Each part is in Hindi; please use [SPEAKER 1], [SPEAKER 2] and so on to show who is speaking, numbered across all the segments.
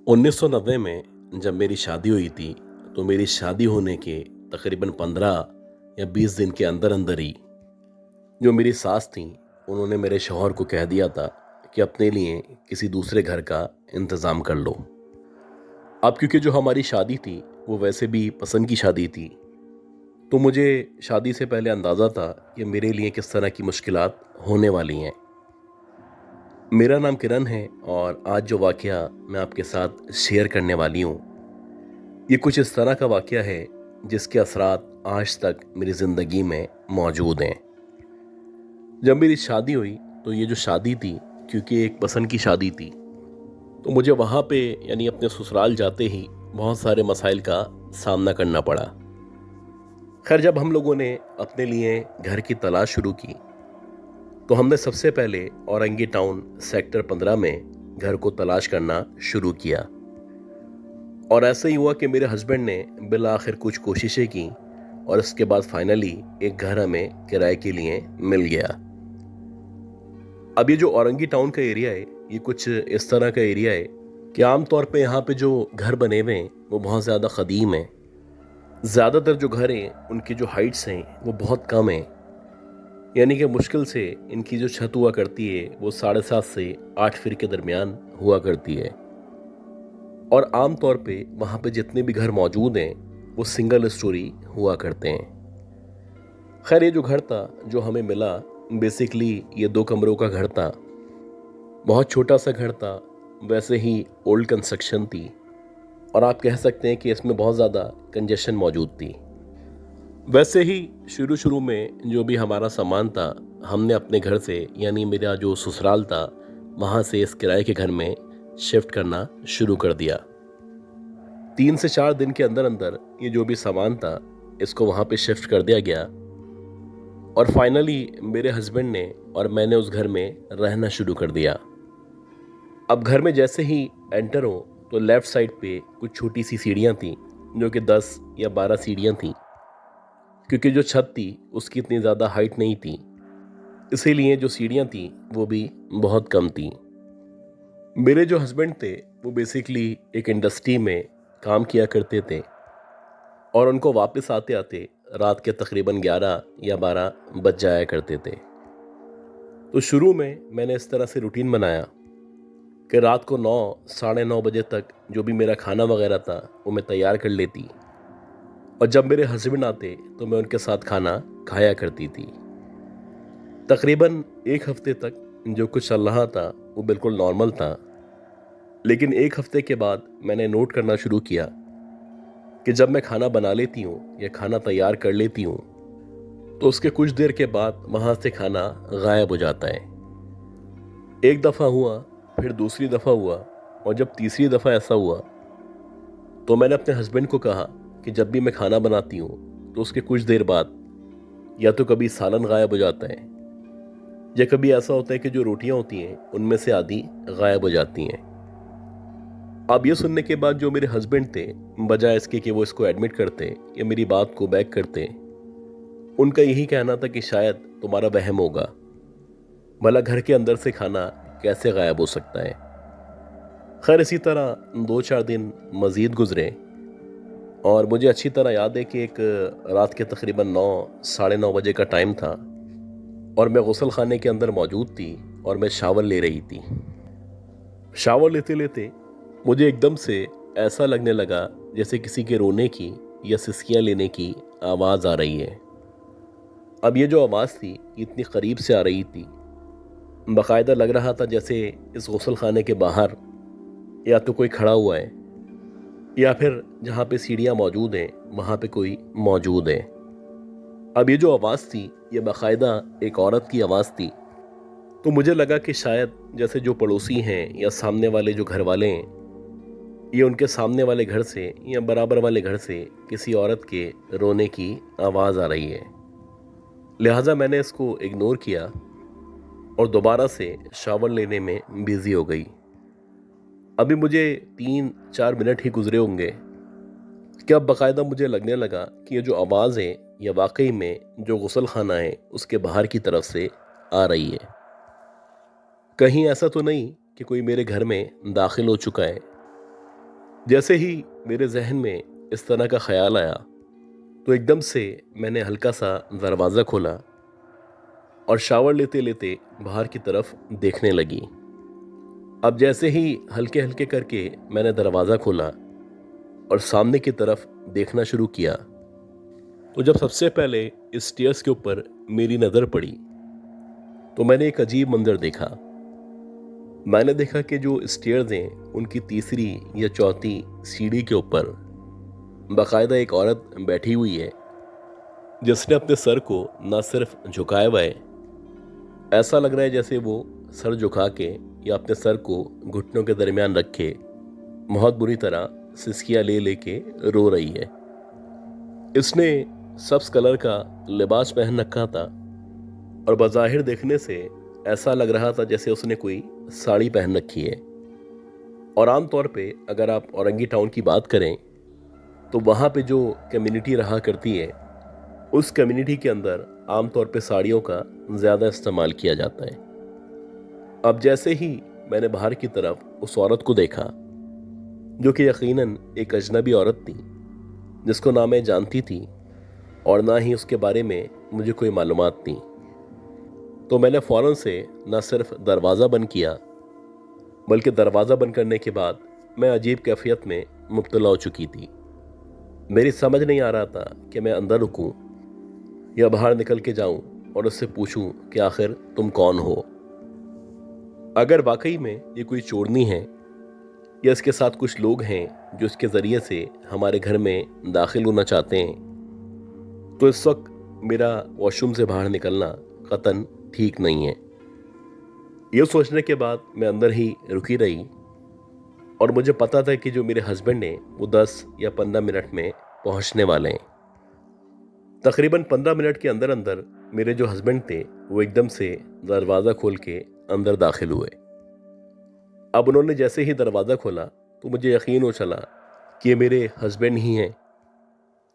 [SPEAKER 1] 1990 में जब मेरी शादी हुई थी तो मेरी शादी होने के तकरीबन 15 या 20 दिन के अंदर अंदर ही जो मेरी सास थी उन्होंने मेरे शौहर को कह दिया था कि अपने लिए किसी दूसरे घर का इंतज़ाम कर लो। अब क्योंकि जो हमारी शादी थी वो वैसे भी पसंद की शादी थी, तो मुझे शादी से पहले अंदाज़ा था कि मेरे लिए किस तरह की मुश्किलात होने वाली हैं। मेरा नाम किरण है और आज जो वाक़या मैं आपके साथ शेयर करने वाली हूँ, ये कुछ इस तरह का वाक़या है जिसके असरात आज तक मेरी ज़िंदगी में मौजूद हैं। जब मेरी शादी हुई तो ये जो शादी थी, क्योंकि एक पसंद की शादी थी, तो मुझे वहाँ पे यानी अपने ससुराल जाते ही बहुत सारे मसाइल का सामना करना पड़ा। खैर, जब हम लोगों ने अपने लिए घर की तलाश शुरू की तो हमने सबसे पहले औरंगी टाउन सेक्टर 15 में घर को तलाश करना शुरू किया। और ऐसा ही हुआ कि मेरे हस्बैंड ने बिल आखिर कुछ कोशिशें की और इसके बाद फाइनली एक घर हमें किराए के लिए मिल गया। अब ये जो औरंगी टाउन का एरिया है, ये कुछ इस तरह का एरिया है कि आमतौर पे यहाँ पे जो घर बने हुए हैं वो बहुत ज़्यादा क़दीम हैं। ज़्यादातर जो घर हैं उनकी जो हाइट्स हैं वो बहुत कम हैं, यानी कि मुश्किल से इनकी जो छत हुआ करती है वो 7.5 से 8 फीट के दरमियान हुआ करती है। और आम तौर पे वहाँ पे जितने भी घर मौजूद हैं वो सिंगल स्टोरी हुआ करते हैं। खैर, ये जो घर था जो हमें मिला, बेसिकली ये 2 कमरों का घर था। बहुत छोटा सा घर था, वैसे ही ओल्ड कंस्ट्रक्शन थी और आप कह सकते हैं कि इसमें बहुत ज़्यादा कंजेशन मौजूद थी। वैसे ही शुरू शुरू में जो भी हमारा सामान था हमने अपने घर से, यानी मेरा जो ससुराल था, वहाँ से इस किराए के घर में शिफ्ट करना शुरू कर दिया। 3 से 4 दिन के अंदर अंदर ये जो भी सामान था इसको वहाँ पे शिफ्ट कर दिया गया और फाइनली मेरे हस्बैंड ने और मैंने उस घर में रहना शुरू कर दिया। अब घर में जैसे ही एंटर हो तो लेफ़्ट साइड पे कुछ छोटी सी सीढ़ियाँ थीं, जो कि 10 या 12 सीढ़ियाँ थीं। क्योंकि जो छत थी उसकी इतनी ज़्यादा हाइट नहीं थी, इसीलिए जो सीढ़ियाँ थीं वो भी बहुत कम थीं। मेरे जो हस्बैंड थे वो बेसिकली एक इंडस्ट्री में काम किया करते थे और उनको वापस आते आते रात के तकरीबन 11 या 12 बज जाया करते थे। तो शुरू में मैंने इस तरह से रूटीन बनाया कि रात को 9 साढ़े 9 बजे तक जो भी मेरा खाना वगैरह था वो मैं तैयार कर लेती और जब मेरे हस्बैंड आते तो मैं उनके साथ खाना खाया करती थी। तकरीबन 1 हफ्ते तक जो कुछ चल रहा था वो बिल्कुल नॉर्मल था, लेकिन 1 हफ्ते के बाद मैंने नोट करना शुरू किया कि जब मैं खाना बना लेती हूँ या खाना तैयार कर लेती हूँ तो उसके कुछ देर के बाद वहाँ से खाना गायब हो जाता है। एक दफ़ा हुआ, फिर दूसरी दफ़ा हुआ और जब तीसरी दफ़ा ऐसा हुआ तो मैंने अपने हस्बैंड को कहा कि जब भी मैं खाना बनाती हूँ तो उसके कुछ देर बाद या तो कभी सालन गायब हो जाता है या कभी ऐसा होता है कि जो रोटियां होती हैं उनमें से आधी गायब हो जाती हैं। अब ये सुनने के बाद जो मेरे हस्बैंड थे, बजाय इसके कि वो इसको एडमिट करते या मेरी बात को बैक करते, उनका यही कहना था कि शायद तुम्हारा वहम होगा, भला घर के अंदर से खाना कैसे गायब हो सकता है। खैर, इसी तरह 2-4 दिन मज़ीद गुजरे और मुझे अच्छी तरह याद है कि एक रात के तकरीबन 9 साढ़े 9 बजे का टाइम था और मैं गुसल खाने के अंदर मौजूद थी और मैं शावर ले रही थी। शावर लेते लेते मुझे एकदम से ऐसा लगने लगा जैसे किसी के रोने की या सिसकियाँ लेने की आवाज़ आ रही है। अब ये जो आवाज़ थी इतनी करीब से आ रही थी, बाकायदा लग रहा था जैसे इस गुसल खाने के बाहर या तो कोई खड़ा हुआ है या फिर जहाँ पे सीढ़ियाँ मौजूद हैं वहाँ पे कोई मौजूद है। अब ये जो आवाज़ थी ये बाकायदा एक औरत की आवाज़ थी, तो मुझे लगा कि शायद जैसे जो पड़ोसी हैं या सामने वाले जो घर वाले हैं, ये उनके सामने वाले घर से या बराबर वाले घर से किसी औरत के रोने की आवाज़ आ रही है। लिहाजा मैंने इसको इग्नोर किया और दोबारा से शावर लेने में बिज़ी हो गई। अभी मुझे 3-4 मिनट ही गुजरे होंगे कि अब बाकायदा मुझे लगने लगा कि ये जो आवाज़ है ये वाकई में जो गुसल खाना है उसके बाहर की तरफ से आ रही है। कहीं ऐसा तो नहीं कि कोई मेरे घर में दाखिल हो चुका है। जैसे ही मेरे जहन में इस तरह का ख्याल आया तो एकदम से मैंने हल्का सा दरवाज़ा खोला और शावर लेते लेते बाहर की तरफ देखने लगी। अब जैसे ही हल्के हल्के करके मैंने दरवाज़ा खोला और सामने की तरफ देखना शुरू किया तो जब सबसे पहले इस स्टेयर्स के ऊपर मेरी नज़र पड़ी तो मैंने एक अजीब मंजर देखा। मैंने देखा कि जो स्टेयर्स हैं उनकी तीसरी या चौथी सीढ़ी के ऊपर बाकायदा एक औरत बैठी हुई है जिसने अपने सर को ना सिर्फ झुकाया हुआ है, ऐसा लग रहा है जैसे वो सर झुका के या अपने सर को घुटनों के दरमियान रखे बहुत बुरी तरह सिसकियाँ ले लेके रो रही है। इसने सब्ज कलर का लिबास पहन रखा था और बज़ाहिर देखने से ऐसा लग रहा था जैसे उसने कोई साड़ी पहन रखी है। और आमतौर पे अगर आप औरंगी टाउन की बात करें तो वहाँ पे जो कम्युनिटी रहा करती है उस कम्युनिटी के अंदर आमतौर पे साड़ियों का ज़्यादा इस्तेमाल किया जाता है। अब जैसे ही मैंने बाहर की तरफ उस औरत को देखा जो कि यकीनन एक अजनबी औरत थी जिसको ना मैं जानती थी और ना ही उसके बारे में मुझे कोई मालूमात थी, तो मैंने फ़ौरन से न सिर्फ दरवाज़ा बंद किया बल्कि दरवाज़ा बंद करने के बाद मैं अजीब कैफियत में मुब्तला हो चुकी थी। मेरी समझ नहीं आ रहा था कि मैं अंदर रुकूं या बाहर निकल के जाऊं और उससे पूछूं कि आखिर तुम कौन हो। अगर वाकई में ये कोई चोरनी है या इसके साथ कुछ लोग हैं जो इसके ज़रिए से हमारे घर में दाखिल होना चाहते हैं, तो इस वक्त मेरा वॉशरूम से बाहर निकलना कतन ठीक नहीं है। ये सोचने के बाद मैं अंदर ही रुकी रही और मुझे पता था कि जो मेरे हस्बैंड हैं वो 10 या 15 मिनट में पहुंचने वाले हैं। तकरीबन 15 मिनट के अंदर अंदर मेरे जो हस्बैंड थे वो एकदम से दरवाज़ा खोल के अंदर दाखिल हुए। अब उन्होंने जैसे ही दरवाज़ा खोला तो मुझे यकीन हो चला कि ये मेरे हस्बैंड ही हैं,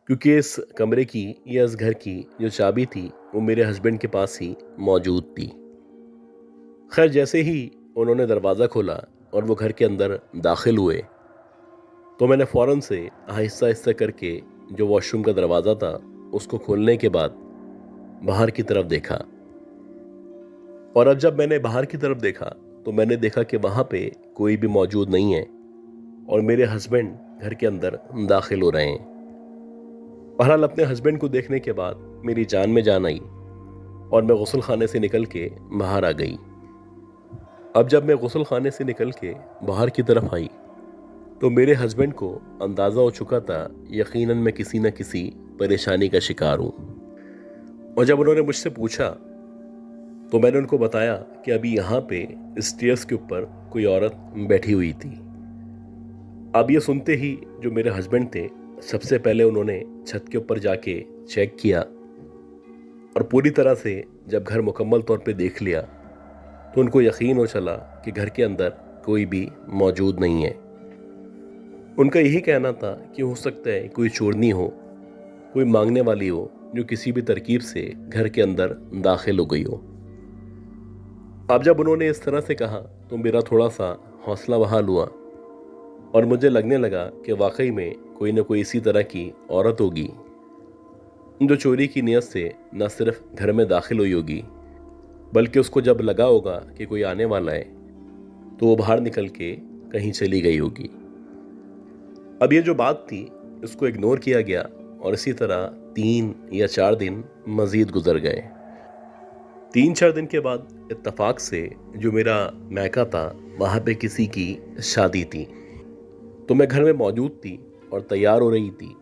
[SPEAKER 1] क्योंकि इस कमरे की या इस घर की जो चाबी थी वो मेरे हस्बैंड के पास ही मौजूद थी। खैर जैसे ही उन्होंने दरवाज़ा खोला और वो घर के अंदर दाखिल हुए तो मैंने फ़ौरन से आहिस्ता आहिस्ता करके जो वॉशरूम का दरवाज़ा था उसको खोलने के बाद बाहर की तरफ देखा। और अब जब मैंने बाहर की तरफ देखा तो मैंने देखा कि वहाँ पे कोई भी मौजूद नहीं है और मेरे हस्बैंड घर के अंदर दाखिल हो रहे हैं। बहरहाल अपने हस्बैंड को देखने के बाद मेरी जान में जान आई और मैं गुस्ल खाने से निकल के बाहर आ गई। अब जब मैं गुस्ल खाने से निकल के बाहर की तरफ आई तो मेरे हस्बैंड को अंदाज़ा हो चुका था यकीनन मैं किसी न किसी परेशानी का शिकार हूँ। और जब उन्होंने मुझसे पूछा तो मैंने उनको बताया कि अभी यहाँ पे स्टेयर्स के ऊपर कोई औरत बैठी हुई थी। अब ये सुनते ही जो मेरे हस्बैंड थे सबसे पहले उन्होंने छत के ऊपर जाके चेक किया और पूरी तरह से जब घर मुकम्मल तौर पे देख लिया तो उनको यकीन हो चला कि घर के अंदर कोई भी मौजूद नहीं है। उनका यही कहना था कि हो सकता है कोई चोरनी हो, कोई मांगने वाली हो जो किसी भी तरकीब से घर के अंदर दाखिल हो गई हो। अब जब उन्होंने इस तरह से कहा तो मेरा थोड़ा सा हौसला बहाल हुआ और मुझे लगने लगा कि वाकई में कोई न कोई इसी तरह की औरत होगी जो चोरी की नीयत से न सिर्फ घर में दाखिल हुई होगी बल्कि उसको जब लगा होगा कि कोई आने वाला है तो वो बाहर निकल के कहीं चली गई होगी। अब ये जो बात थी इसको इग्नोर किया गया और इसी तरह 3 या 4 दिन मज़ीद गुजर गए। 3-4 दिन के बाद इत्तफाक से जो मेरा मैका था वहाँ पे किसी की शादी थी, तो मैं घर में मौजूद थी और तैयार हो रही थी,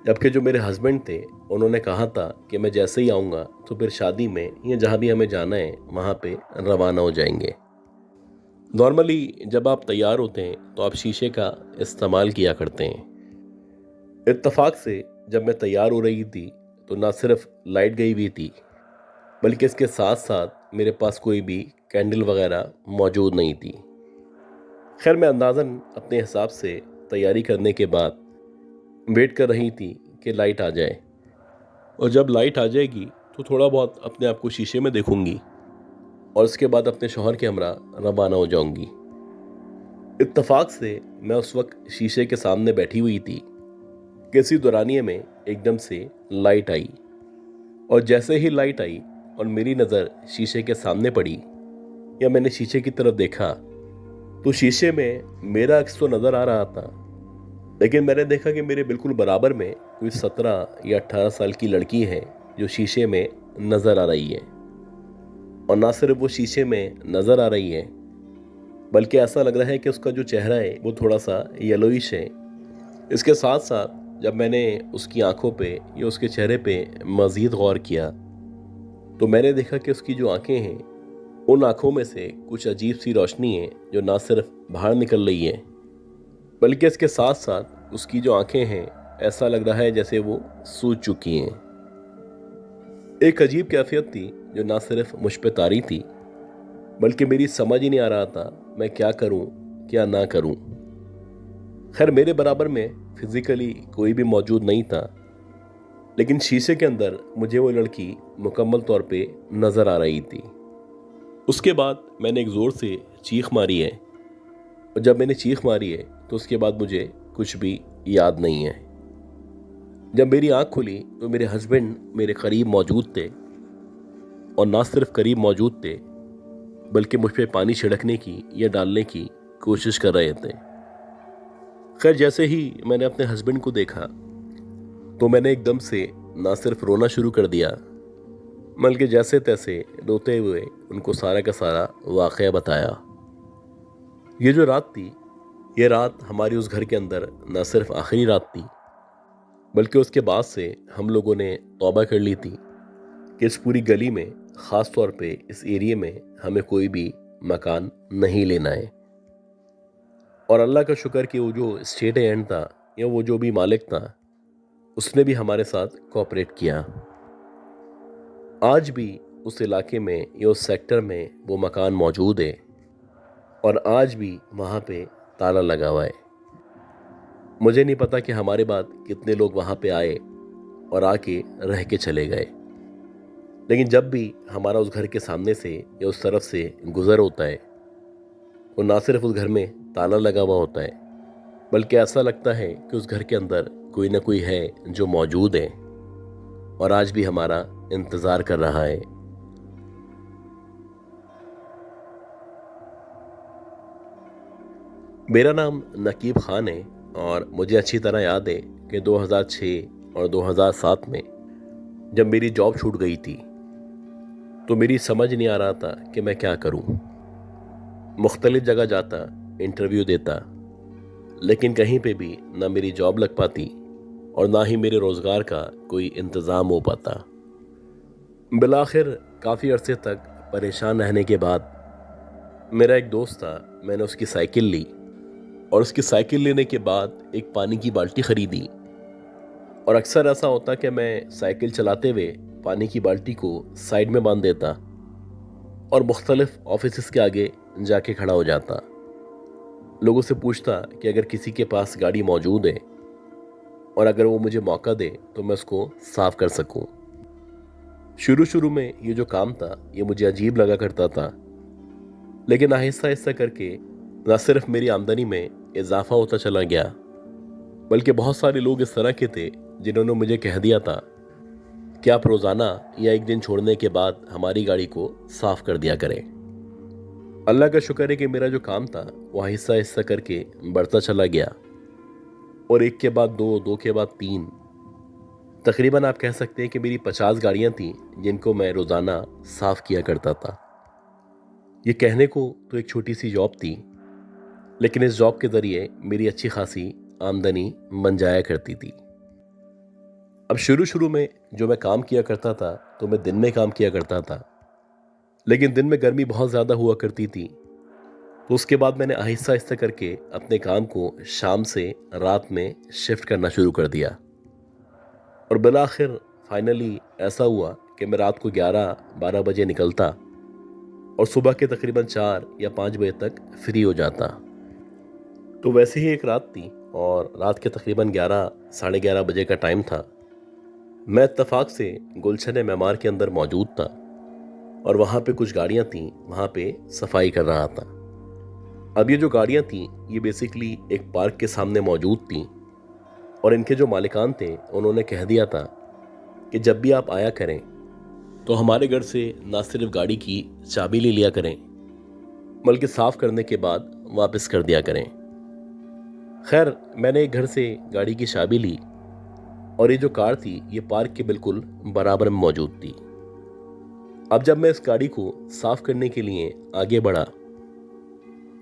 [SPEAKER 1] जबकि जो मेरे हस्बैंड थे उन्होंने कहा था कि मैं जैसे ही आऊँगा तो फिर शादी में या जहाँ भी हमें जाना है वहाँ पे रवाना हो जाएंगे। नॉर्मली जब आप तैयार होते हैं तो आप शीशे का इस्तेमाल किया करते हैं। इत्तफाक से जब मैं तैयार हो रही थी तो ना सिर्फ लाइट गई हुई थी बल्कि इसके साथ साथ मेरे पास कोई भी कैंडल वगैरह मौजूद नहीं थी। खैर मैं अंदाज़न अपने हिसाब से तैयारी करने के बाद वेट कर रही थी कि लाइट आ जाए और जब लाइट आ जाएगी तो थोड़ा बहुत अपने आप को शीशे में देखूंगी और उसके बाद अपने शौहर के हमरा रवाना हो जाऊंगी। इत्तेफाक से मैं उस वक्त शीशे के सामने बैठी हुई थी। किसी दौरानिये में एकदम से लाइट आई, और जैसे ही लाइट आई और मेरी नज़र शीशे के सामने पड़ी या मैंने शीशे की तरफ देखा, तो शीशे में मेरा अक्स तो नज़र आ रहा था, लेकिन मैंने देखा कि मेरे बिल्कुल बराबर में कोई 17 या 18 साल की लड़की है जो शीशे में नज़र आ रही है। और ना सिर्फ वो शीशे में नज़र आ रही है, बल्कि ऐसा लग रहा है कि उसका जो चेहरा है वो थोड़ा सा येलोइश है। इसके साथ साथ जब मैंने उसकी आंखों पे या उसके चेहरे पे मज़ीद गौर किया, तो मैंने देखा कि उसकी जो आंखें हैं, उन आंखों में से कुछ अजीब सी रोशनी है जो ना सिर्फ बाहर निकल रही है, बल्कि इसके साथ साथ उसकी जो आंखें हैं, ऐसा लग रहा है जैसे वो सूज चुकी हैं। एक अजीब कैफियत थी जो ना सिर्फ मुझ पे तारी थी, बल्कि मेरी समझ ही नहीं आ रहा था मैं क्या करूं, क्या ना करूं। खैर, मेरे बराबर में फिजिकली कोई भी मौजूद नहीं था, लेकिन शीशे के अंदर मुझे वो लड़की मुकम्मल तौर पे नज़र आ रही थी। उसके बाद मैंने एक ज़ोर से चीख मारी है, और जब मैंने चीख मारी है तो उसके बाद मुझे कुछ भी याद नहीं है। जब मेरी आंख खुली तो मेरे हस्बैंड मेरे करीब मौजूद थे, और ना सिर्फ करीब मौजूद थे, बल्कि मुझ पे पानी छिड़कने की या डालने की कोशिश कर रहे थे। खैर, जैसे ही मैंने अपने हस्बैंड को देखा तो मैंने एकदम से ना सिर्फ रोना शुरू कर दिया, बल्कि जैसे तैसे रोते हुए उनको सारा का सारा वाक़या बताया। ये जो रात थी, ये रात हमारी उस घर के अंदर न सिर्फ आखिरी रात थी, बल्कि उसके बाद से हम लोगों ने तौबा कर ली थी कि इस पूरी गली में, ख़ास तौर पे इस एरिया में, हमें कोई भी मकान नहीं लेना है। और अल्लाह का शुक्र कि वो जो स्टेट एजेंट था या वो जो भी मालिक था, उसने भी हमारे साथ कोऑपरेट किया। आज भी उस इलाके में या उस सेक्टर में वो मकान मौजूद है, और आज भी वहाँ पे ताला लगा हुआ है। मुझे नहीं पता कि हमारे बाद कितने लोग वहाँ पे आए और आके रह के चले गए, लेकिन जब भी हमारा उस घर के सामने से या उस तरफ से गुज़र होता है, वो ना सिर्फ उस घर में ताला लगा हुआ होता है, बल्कि ऐसा लगता है कि उस घर के अंदर कोई ना कोई है जो मौजूद है और आज भी हमारा इंतज़ार कर रहा है। मेरा नाम नकीब ख़ान है, और मुझे अच्छी तरह याद है कि 2006 और 2007 में जब मेरी जॉब छूट गई थी, तो मेरी समझ नहीं आ रहा था कि मैं क्या करूं। मुख्तलिफ जगह जाता, इंटरव्यू देता, लेकिन कहीं पे भी ना मेरी जॉब लग पाती और ना ही मेरे रोज़गार का कोई इंतज़ाम हो पाता। बिलाखिर काफ़ी अरसे तक परेशान रहने के बाद मेरा एक दोस्त था, मैंने उसकी साइकिल ली, और उसकी साइकिल लेने के बाद एक पानी की बाल्टी ख़रीदी। और अक्सर ऐसा होता कि मैं साइकिल चलाते हुए पानी की बाल्टी को साइड में बांध देता और मुख्तलिफ ऑफिस के आगे जाके खड़ा हो जाता। लोगों से पूछता कि अगर किसी के पास गाड़ी मौजूद है और अगर वो मुझे मौका दे तो मैं उसको साफ कर सकूं। शुरू शुरू में ये जो काम था ये मुझे अजीब लगा करता था, लेकिन आहिस्ता आहिस्ता करके न सिर्फ मेरी आमदनी में इजाफा होता चला गया, बल्कि बहुत सारे लोग इस तरह के थे जिन्होंने मुझे कह दिया था कि आप रोज़ाना या एक दिन छोड़ने के बाद हमारी गाड़ी को साफ कर दिया करें। अल्लाह का शुक्र है कि मेरा जो काम था वो आहिस्ता आहिस्ता करके बढ़ता चला गया, और एक के बाद दो, दो के बाद तीन, तकरीबन आप कह सकते हैं कि मेरी 50 गाड़ियां थीं जिनको मैं रोज़ाना साफ किया करता था। ये कहने को तो एक छोटी सी जॉब थी, लेकिन इस जॉब के ज़रिए मेरी अच्छी खासी आमदनी बन जाया करती थी। अब शुरू शुरू में जो मैं काम किया करता था तो मैं दिन में काम किया करता था, लेकिन दिन में गर्मी बहुत ज़्यादा हुआ करती थी, तो उसके बाद मैंने आहिस्ता आहिस्ता करके अपने काम को शाम से रात में शिफ्ट करना शुरू कर दिया। और बिलाखिर फाइनली ऐसा हुआ कि मैं रात को 11-12 बजे निकलता और सुबह के तकरीबन 4 या 5 बजे तक फ्री हो जाता। तो वैसे ही एक रात थी और रात के तकरीबन 11-11:30 बजे का टाइम था। मैं इत्तफाक से गुलशन मेमार के अंदर मौजूद था और वहाँ पे कुछ गाड़ियाँ थीं, वहाँ पे सफाई कर रहा था। अब ये जो गाड़ियाँ थीं ये बेसिकली एक पार्क के सामने मौजूद थीं और इनके जो मालिकान थे उन्होंने कह दिया था कि जब भी आप आया करें तो हमारे घर से ना सिर्फ गाड़ी की चाबी ले लिया करें बल्कि साफ करने के बाद वापस कर दिया करें। खैर, मैंने एक घर से गाड़ी की चाबी ली और ये जो कार थी ये पार्क के बिल्कुल बराबर में मौजूद थी। अब जब मैं इस गाड़ी को साफ करने के लिए आगे बढ़ा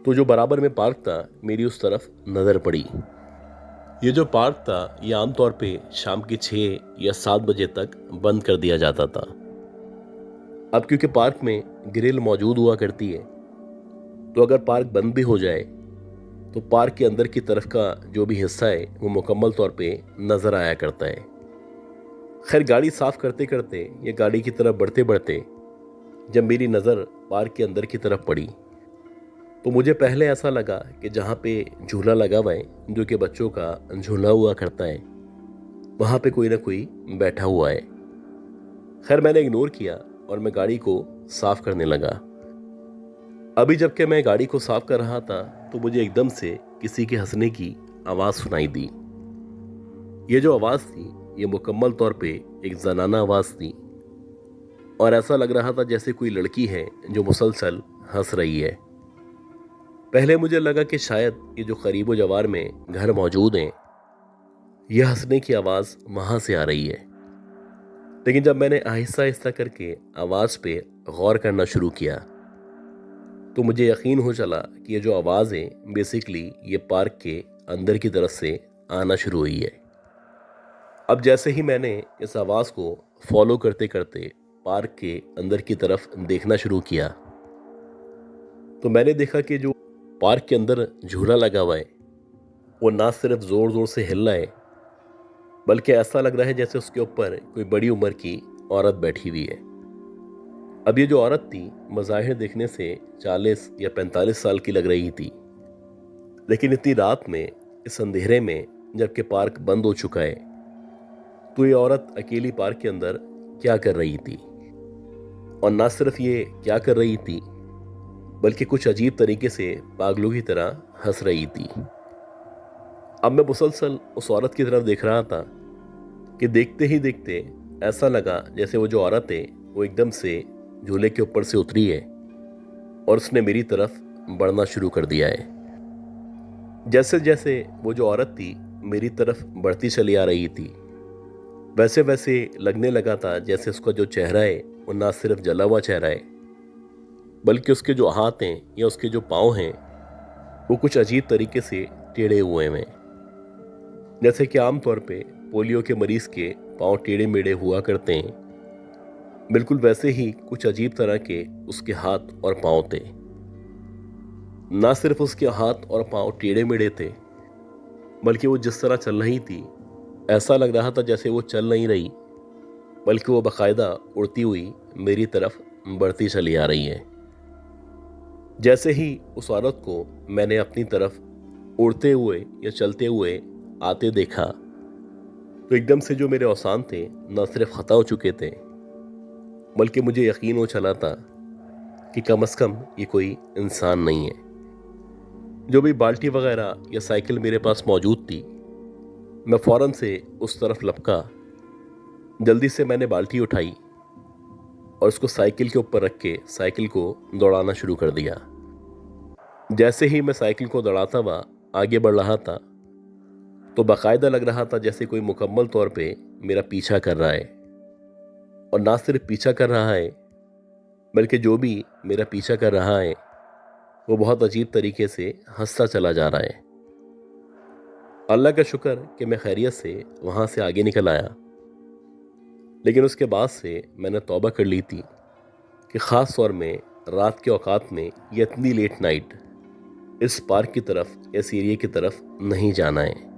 [SPEAKER 1] तो जो बराबर में पार्क था मेरी उस तरफ नज़र पड़ी। ये जो पार्क था ये आमतौर पे शाम के 6 या 7 बजे तक बंद कर दिया जाता था। अब क्योंकि पार्क में ग्रिल मौजूद हुआ करती है तो अगर पार्क बंद भी हो जाए तो पार्क के अंदर की तरफ का जो भी हिस्सा है वो मुकम्मल तौर पे नज़र आया करता है। खैर, गाड़ी साफ करते करते या गाड़ी की तरफ बढ़ते बढ़ते जब मेरी नज़र पार्क के अंदर की तरफ पड़ी तो मुझे पहले ऐसा लगा कि जहाँ पे झूला लगा हुआ है जो कि बच्चों का झूला हुआ करता है वहाँ पे कोई ना कोई बैठा हुआ है। खैर, मैंने इग्नोर किया और मैं गाड़ी को साफ करने लगा। अभी जबकि मैं गाड़ी को साफ कर रहा था तो मुझे एकदम से किसी के हंसने की आवाज़ सुनाई दी। ये जो आवाज़ थी ये मुकम्मल तौर पे एक जनाना आवाज़ थी और ऐसा लग रहा था जैसे कोई लड़की है जो मुसलसल हंस रही है। पहले मुझे लगा कि शायद ये जो करीबो जवार में घर मौजूद हैं यह हंसने की आवाज़ वहाँ से आ रही है, लेकिन जब मैंने आहिस्ता आहिस्ता करके आवाज़ पे गौर करना शुरू किया तो मुझे यकीन हो चला कि ये जो आवाज़ है बेसिकली ये पार्क के अंदर की तरफ से आना शुरू हुई है। अब जैसे ही मैंने इस आवाज़ को फॉलो करते करते पार्क के अंदर की तरफ देखना शुरू किया तो मैंने देखा कि जो पार्क के अंदर झूला लगा हुआ है वो ना सिर्फ ज़ोर ज़ोर से हिल रहा है बल्कि ऐसा लग रहा है जैसे उसके ऊपर कोई बड़ी उम्र की औरत बैठी हुई है। अब ये जो औरत थी मज़ाहिर देखने से 40 या 45 साल की लग रही थी, लेकिन इतनी रात में इस अंधेरे में जबकि पार्क बंद हो चुका है तो ये औरत अकेली पार्क के अंदर क्या कर रही थी। और ना सिर्फ ये क्या कर रही थी बल्कि कुछ अजीब तरीके से पागलों की तरह हंस रही थी। अब मैं मुसलसल उस औरत की तरफ देख रहा था कि देखते ही देखते ऐसा लगा जैसे वो जो औरत है वो एकदम से झूले के ऊपर से उतरी है और उसने मेरी तरफ बढ़ना शुरू कर दिया है। जैसे जैसे वो जो औरत थी मेरी तरफ बढ़ती चली आ रही थी वैसे वैसे लगने लगा था जैसे उसका जो चेहरा है वो ना सिर्फ जला हुआ चेहरा है बल्कि उसके जो हाथ हैं या उसके जो पाँव हैं वो कुछ अजीब तरीके से टेढ़े हुए हैं, जैसे कि आमतौर पे पोलियो के मरीज के पाँव टेढ़े मेढ़े हुआ करते हैं। बिल्कुल वैसे ही कुछ अजीब तरह के उसके हाथ और पाँव थे। ना सिर्फ उसके हाथ और पाँव टेढ़े मेढ़े थे बल्कि वो जिस तरह चल रही थी ऐसा लग रहा था जैसे वो चल नहीं रही बल्कि वो बाकायदा उड़ती हुई मेरी तरफ बढ़ती चली आ रही है। जैसे ही उस औरत को मैंने अपनी तरफ उड़ते हुए या चलते हुए आते देखा तो एकदम से जो मेरे औसान थे न सिर्फ खता हो चुके थे बल्कि मुझे यकीन हो चला था कि कम से कम ये कोई इंसान नहीं है। जो भी बाल्टी वगैरह या साइकिल मेरे पास मौजूद थी मैं फ़ौरन से उस तरफ लपका। जल्दी से मैंने बाल्टी उठाई और उसको साइकिल के ऊपर रख के साइकिल को दौड़ाना शुरू कर दिया। जैसे ही मैं साइकिल को दौड़ाता हुआ आगे बढ़ रहा था तो बाकायदा लग रहा था जैसे कोई मुकम्मल तौर पे मेरा पीछा कर रहा है और ना सिर्फ पीछा कर रहा है बल्कि जो भी मेरा पीछा कर रहा है वो बहुत अजीब तरीके से हंसता चला जा रहा है। अल्लाह का शुक्र कि मैं खैरियत से वहाँ से आगे निकल आया, लेकिन उसके बाद से मैंने तौबा कर ली थी कि ख़ास तौर में रात के औकात में या इतनी लेट नाइट इस पार्क की तरफ, इस एरिया की तरफ नहीं जाना है।